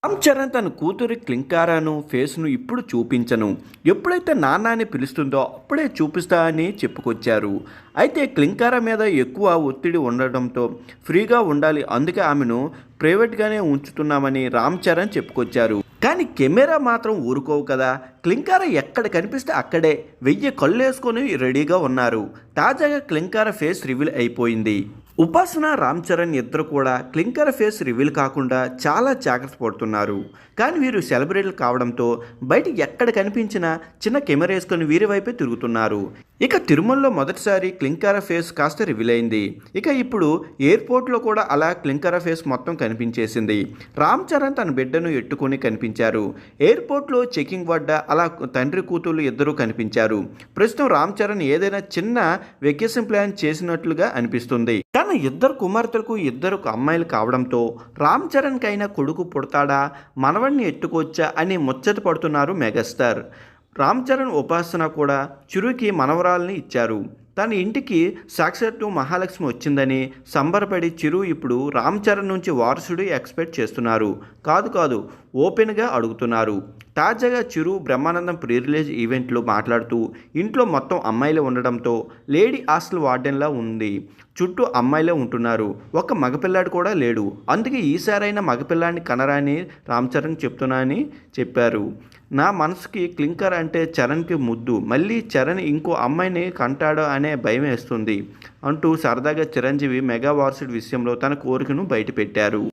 రామ్ చరణ్ తన కూతురి క్లింకారాను ఫేస్ను ఇప్పుడు చూపించను, ఎప్పుడైతే నాన్న అని పిలుస్తుందో అప్పుడే చూపిస్తా అని చెప్పుకొచ్చారు. అయితే క్లింకారా మీద ఎక్కువ ఒత్తిడి ఉండడంతో ఫ్రీగా ఉండాలి, అందుకే ఆమెను ప్రైవేట్గానే ఉంచుతున్నామని రామ్ చరణ్ చెప్పుకొచ్చారు. కానీ కెమెరా మాత్రం ఊరుకోవు కదా. క్లింకారా ఎక్కడ కనిపిస్తే అక్కడే 1000 కళ్ళు వేసుకొని రెడీగా ఉన్నారు. తాజాగా క్లింకారా ఫేస్ రివీల్ అయిపోయింది. ఉపాసన, రామ్ చరణ్ ఇద్దరు కూడా క్లింకారా ఫేస్ రివీల్ కాకుండా చాలా జాగ్రత్త పడుతున్నారు. కానీ వీరు సెలబ్రిటీలు కావడంతో బయట ఎక్కడ కనిపించినా చిన్న కెమెరా వేసుకొని వీరి వైపే తిరుగుతున్నారు. ఇక తిరుమలలో మొదటిసారి క్లింకారా ఫేస్ కాస్త రివీల్ అయింది. ఇక ఇప్పుడు ఎయిర్పోర్ట్లో కూడా అలా క్లింకారా ఫేస్ మొత్తం కనిపించేసింది. రామ్ చరణ్ తన బిడ్డను ఎట్టుకొని కనిపించారు. ఎయిర్పోర్ట్లో చెకింగ్ వద్ద అలా తండ్రి కూతుళ్ళు ఇద్దరు కనిపించారు. ప్రస్తుతం రామ్ చరణ్ ఏదైనా చిన్న వెకేషన్ ప్లాన్ చేసినట్లుగా అనిపిస్తుంది. కానీ ఇద్దరు కుమార్తెలకు ఇద్దరు అమ్మాయిలు కావడంతో రామ్ చరణ్కి అయినా కొడుకు పుడతాడా, మనవడిని ఎట్టుకొచ్చా అని ముచ్చట పడుతున్నారు మెగాస్టార్. రామ్ చరణ్ ఉపాసన కూడా చిరుకి మనవరాల్ని ఇచ్చారు. తన ఇంటికి సాక్షాత్తు మహాలక్ష్మి వచ్చిందని సంబరపడి చిరు ఇప్పుడు రామ్ చరణ్ నుంచి వారసుడు ఎక్స్పెక్ట్ చేస్తున్నారు. కాదు ఓపెన్గా అడుగుతున్నారు. తాజాగా చిరు బ్రహ్మానందం ప్రీ రిలీజ్ ఈవెంట్లో మాట్లాడుతూ ఇంట్లో మొత్తం అమ్మాయిలే ఉండడంతో లేడీ హాస్టల్ వార్డెన్లా ఉంది, చుట్టూ అమ్మాయిలే ఉంటున్నారు, ఒక్క మగపిల్లాడు కూడా లేడు, అందుకే ఈసారైనా మగపిల్లాడిని కనరా అని రామ్ చరణ్ చెప్తున్నా అని చెప్పారు. నా మనసుకి క్లింకర్ అంటే చరణ్కి ముద్దు, మళ్ళీ చరణ్ ఇంకో అమ్మాయిని కంటాడో అనే భయం వేస్తుంది అంటూ సరదాగా చిరంజీవి మెగా వారసుడి విషయంలో తన కోరికను బయటపెట్టారు.